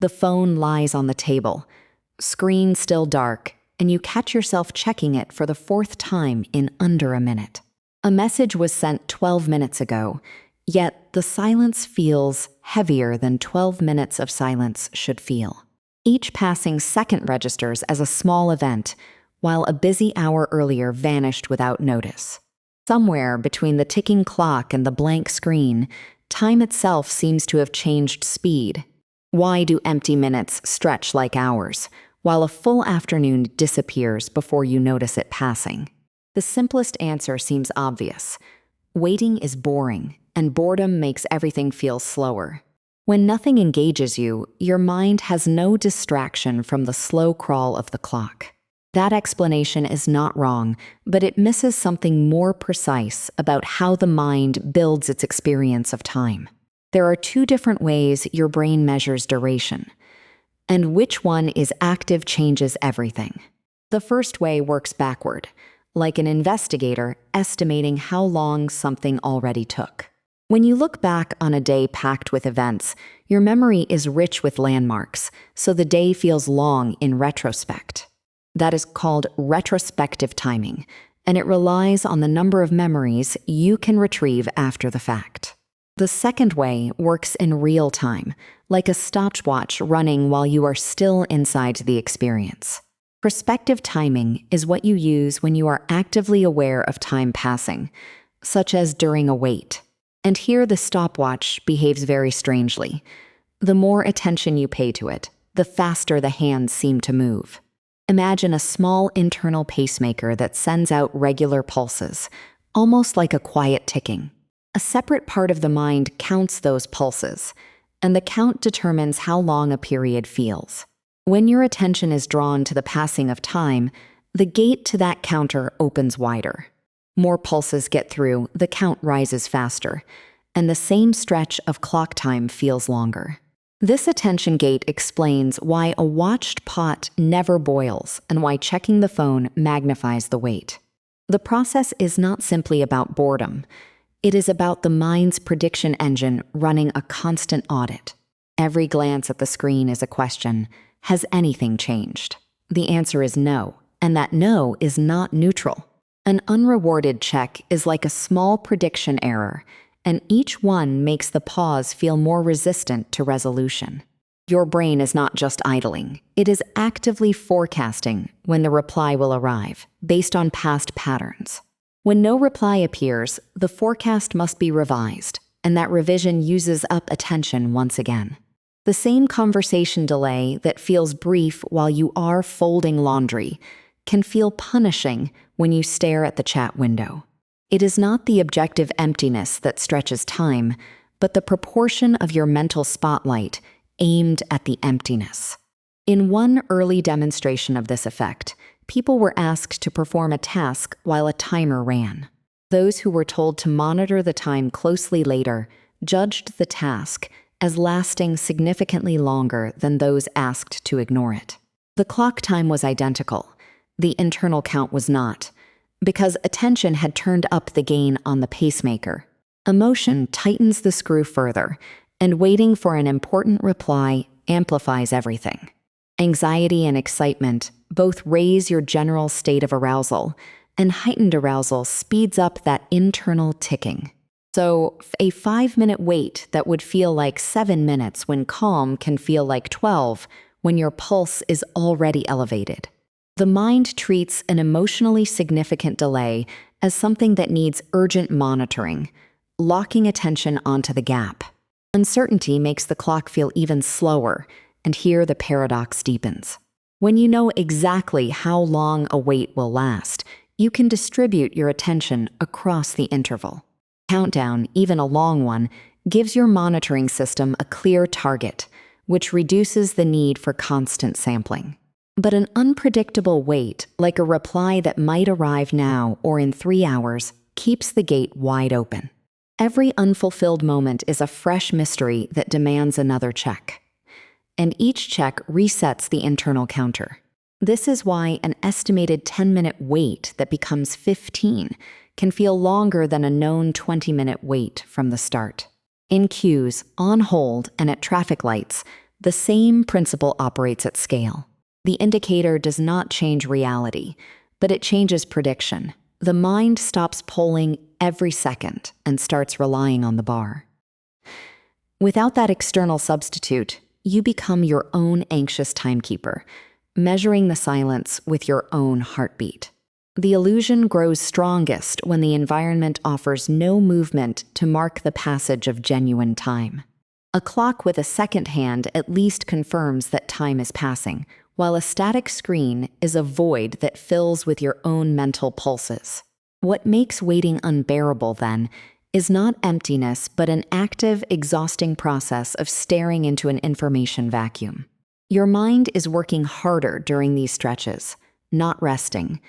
The phone lies on the table, screen still dark, and you catch yourself checking it for the fourth time in under a minute. A message was sent 12 minutes ago, yet the silence feels heavier than 12 minutes of silence should feel. Each passing second registers as a small event, while a busy hour earlier vanished without notice. Somewhere between the ticking clock and the blank screen, time itself seems to have changed speed. Why do empty minutes stretch like hours, while a full afternoon disappears before you notice it passing? The simplest answer seems obvious. Waiting is boring, and boredom makes everything feel slower. When nothing engages you, your mind has no distraction from the slow crawl of the clock. That explanation is not wrong, but it misses something more precise about how the mind builds its experience of time. There are two different ways your brain measures duration, and which one is active changes everything. The first way works backward, like an investigator estimating how long something already took. When you look back on a day packed with events, your memory is rich with landmarks, so the day feels long in retrospect. That is called retrospective timing, and it relies on the number of memories you can retrieve after the fact. The second way works in real time, like a stopwatch running while you are still inside the experience. Prospective timing is what you use when you are actively aware of time passing, such as during a wait. And here the stopwatch behaves very strangely. The more attention you pay to it, the faster the hands seem to move. Imagine a small internal pacemaker that sends out regular pulses, almost like a quiet ticking. A separate part of the mind counts those pulses, and the count determines how long a period feels. When your attention is drawn to the passing of time, the gate to that counter opens wider. More pulses get through, the count rises faster, and the same stretch of clock time feels longer. This attention gate explains why a watched pot never boils and why checking the phone magnifies the wait. The process is not simply about boredom. It is about the mind's prediction engine running a constant audit. Every glance at the screen is a question: has anything changed? The answer is no, and that no is not neutral. An unrewarded check is like a small prediction error, and each one makes the pause feel more resistant to resolution. Your brain is not just idling. It is actively forecasting when the reply will arrive, based on past patterns. When no reply appears, the forecast must be revised, and that revision uses up attention once again. The same conversation delay that feels brief while you are folding laundry can feel punishing when you stare at the chat window. It is not the objective emptiness that stretches time, but the proportion of your mental spotlight aimed at the emptiness. In one early demonstration of this effect, people were asked to perform a task while a timer ran. Those who were told to monitor the time closely later judged the task as lasting significantly longer than those asked to ignore it. The clock time was identical. The internal count was not, because attention had turned up the gain on the pacemaker. Emotion tightens the screw further, and waiting for an important reply amplifies everything. Anxiety and excitement both raise your general state of arousal, and heightened arousal speeds up that internal ticking. So, a 5-minute wait that would feel like 7 minutes when calm can feel like 12 when your pulse is already elevated. The mind treats an emotionally significant delay as something that needs urgent monitoring, locking attention onto the gap. Uncertainty makes the clock feel even slower, and here the paradox deepens. When you know exactly how long a wait will last, you can distribute your attention across the interval. Countdown, even a long one, gives your monitoring system a clear target, which reduces the need for constant sampling. But an unpredictable wait, like a reply that might arrive now or in 3 hours, keeps the gate wide open. Every unfulfilled moment is a fresh mystery that demands another check. And each check resets the internal counter. This is why an estimated 10-minute wait that becomes 15 can feel longer than a known 20-minute wait from the start. In queues, on hold, and at traffic lights, The same principle operates at scale. The indicator does not change reality, but it changes prediction. The mind stops polling every second and starts relying on the bar. Without that external substitute, you become your own anxious timekeeper, measuring the silence with your own heartbeat. The illusion grows strongest when the environment offers no movement to mark the passage of genuine time. A clock with a second hand at least confirms that time is passing, while a static screen is a void that fills with your own mental pulses. What makes waiting unbearable, then, is not emptiness but an active, exhausting process of staring into an information vacuum. Your mind is working harder during these stretches, not resting,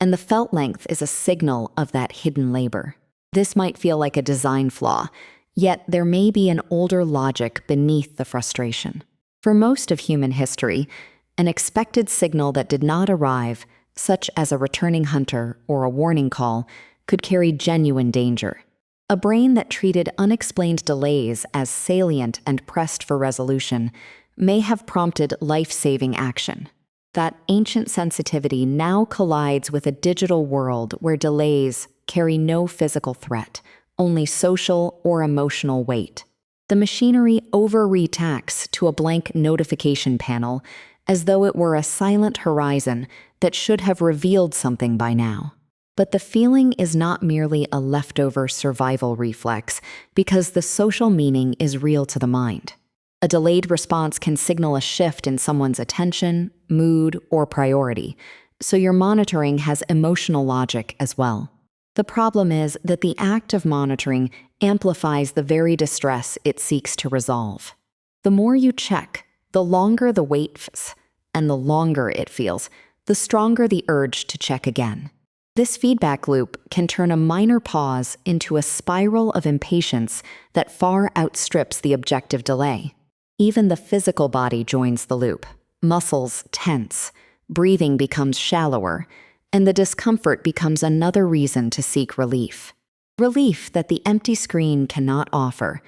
and the felt length is a signal of that hidden labor. This might feel like a design flaw, yet there may be an older logic beneath the frustration. For most of human history, an expected signal that did not arrive, such as a returning hunter or a warning call, could carry genuine danger. A brain that treated unexplained delays as salient and pressed for resolution may have prompted life-saving action. That ancient sensitivity now collides with a digital world where delays carry no physical threat, only social or emotional weight. The machinery over-reacts to a blank notification panel as though it were a silent horizon that should have revealed something by now. But the feeling is not merely a leftover survival reflex, because the social meaning is real to the mind. A delayed response can signal a shift in someone's attention, mood, or priority, so your monitoring has emotional logic as well. The problem is that the act of monitoring amplifies the very distress it seeks to resolve. The more you check, the longer the wait feels, and the longer it feels, the stronger the urge to check again. This feedback loop can turn a minor pause into a spiral of impatience that far outstrips the objective delay. Even the physical body joins the loop. Muscles tense, breathing becomes shallower, and the discomfort becomes another reason to seek relief. Relief that the empty screen cannot offer,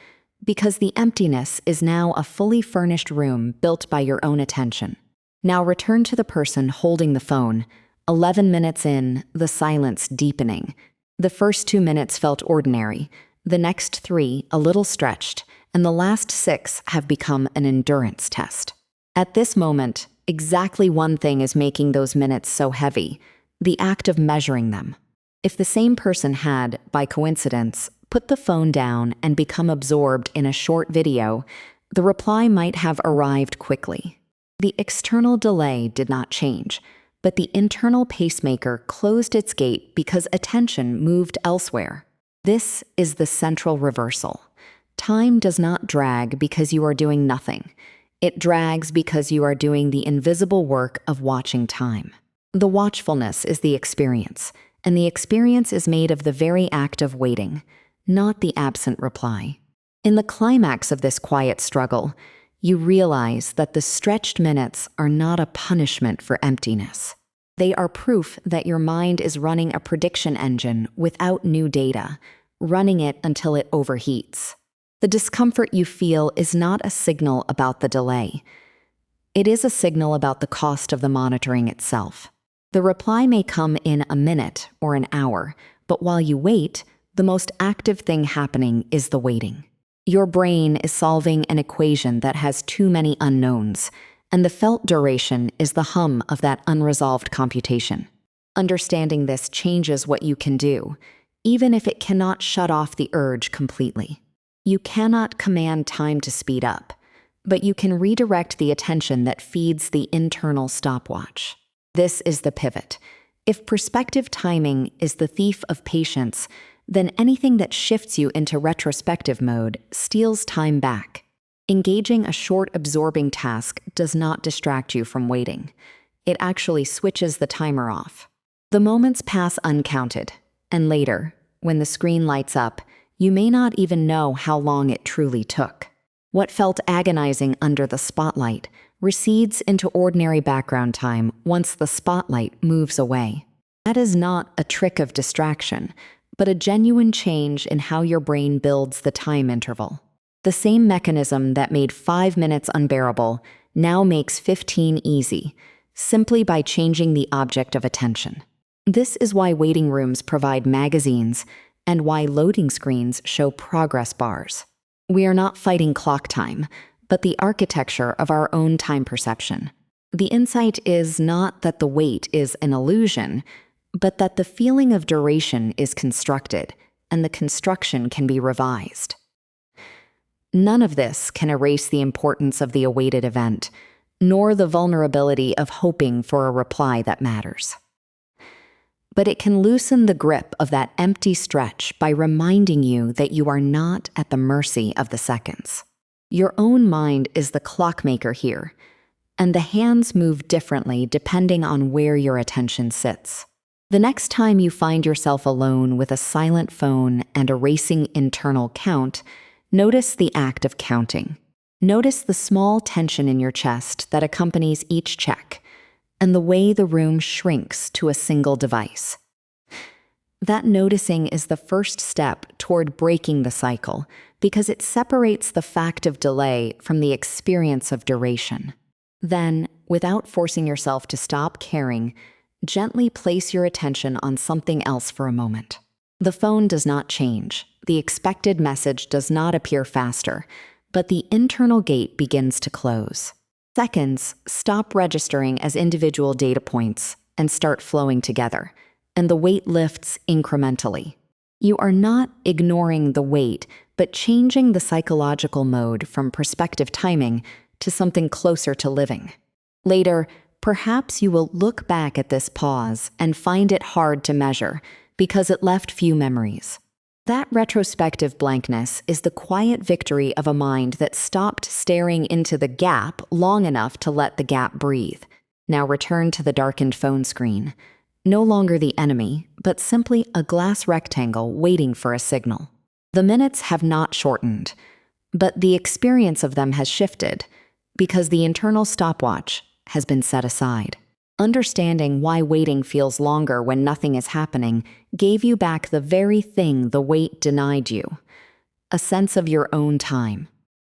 because the emptiness is now a fully furnished room built by your own attention. Now return to the person holding the phone. 11 minutes in, the silence deepening. The first 2 minutes felt ordinary, the next 3 a little stretched, and the last 6 have become an endurance test. At this moment, exactly one thing is making those minutes so heavy: the act of measuring them. If the same person had, by coincidence, put the phone down and become absorbed in a short video, the reply might have arrived quickly. The external delay did not change, but the internal pacemaker closed its gate because attention moved elsewhere. This is the central reversal. Time does not drag because you are doing nothing. It drags because you are doing the invisible work of watching time. The watchfulness is the experience, and the experience is made of the very act of waiting, not the absent reply. In the climax of this quiet struggle, you realize that the stretched minutes are not a punishment for emptiness. They are proof that your mind is running a prediction engine without new data, running it until it overheats. The discomfort you feel is not a signal about the delay. It is a signal about the cost of the monitoring itself. The reply may come in a minute or an hour, but while you wait, the most active thing happening is the waiting. Your brain is solving an equation that has too many unknowns, and the felt duration is the hum of that unresolved computation. Understanding this changes what you can do, even if it cannot shut off the urge completely. You cannot command time to speed up, but you can redirect the attention that feeds the internal stopwatch. This is the pivot. If perspective timing is the thief of patience, then anything that shifts you into retrospective mode steals time back. Engaging a short, absorbing task does not distract you from waiting. It actually switches the timer off. The moments pass uncounted, and later, when the screen lights up, you may not even know how long it truly took. What felt agonizing under the spotlight recedes into ordinary background time once the spotlight moves away. That is not a trick of distraction, but a genuine change in how your brain builds the time interval. The same mechanism that made 5 minutes unbearable now makes 15 easy, simply by changing the object of attention. This is why waiting rooms provide magazines and why loading screens show progress bars. We are not fighting clock time, but the architecture of our own time perception. The insight is not that the wait is an illusion, but that the feeling of duration is constructed, and the construction can be revised. None of this can erase the importance of the awaited event, nor the vulnerability of hoping for a reply that matters. But it can loosen the grip of that empty stretch by reminding you that you are not at the mercy of the seconds. Your own mind is the clockmaker here, and the hands move differently depending on where your attention sits. The next time you find yourself alone with a silent phone and a racing internal count, notice the act of counting. Notice the small tension in your chest that accompanies each check, and the way the room shrinks to a single device. That noticing is the first step toward breaking the cycle, because it separates the fact of delay from the experience of duration. Then, without forcing yourself to stop caring, gently place your attention on something else for a moment. The phone does not change. The expected message does not appear faster, but the internal gate begins to close. Seconds stop registering as individual data points and start flowing together, and the weight lifts incrementally. You are not ignoring the weight, but changing the psychological mode from perspective timing to something closer to living. Later, perhaps you will look back at this pause and find it hard to measure because it left few memories. That retrospective blankness is the quiet victory of a mind that stopped staring into the gap long enough to let the gap breathe. Now return to the darkened phone screen. No longer the enemy, but simply a glass rectangle waiting for a signal. The minutes have not shortened, but the experience of them has shifted because the internal stopwatch has been set aside. Understanding why waiting feels longer when nothing is happening gave you back the very thing the wait denied you, a sense of your own time.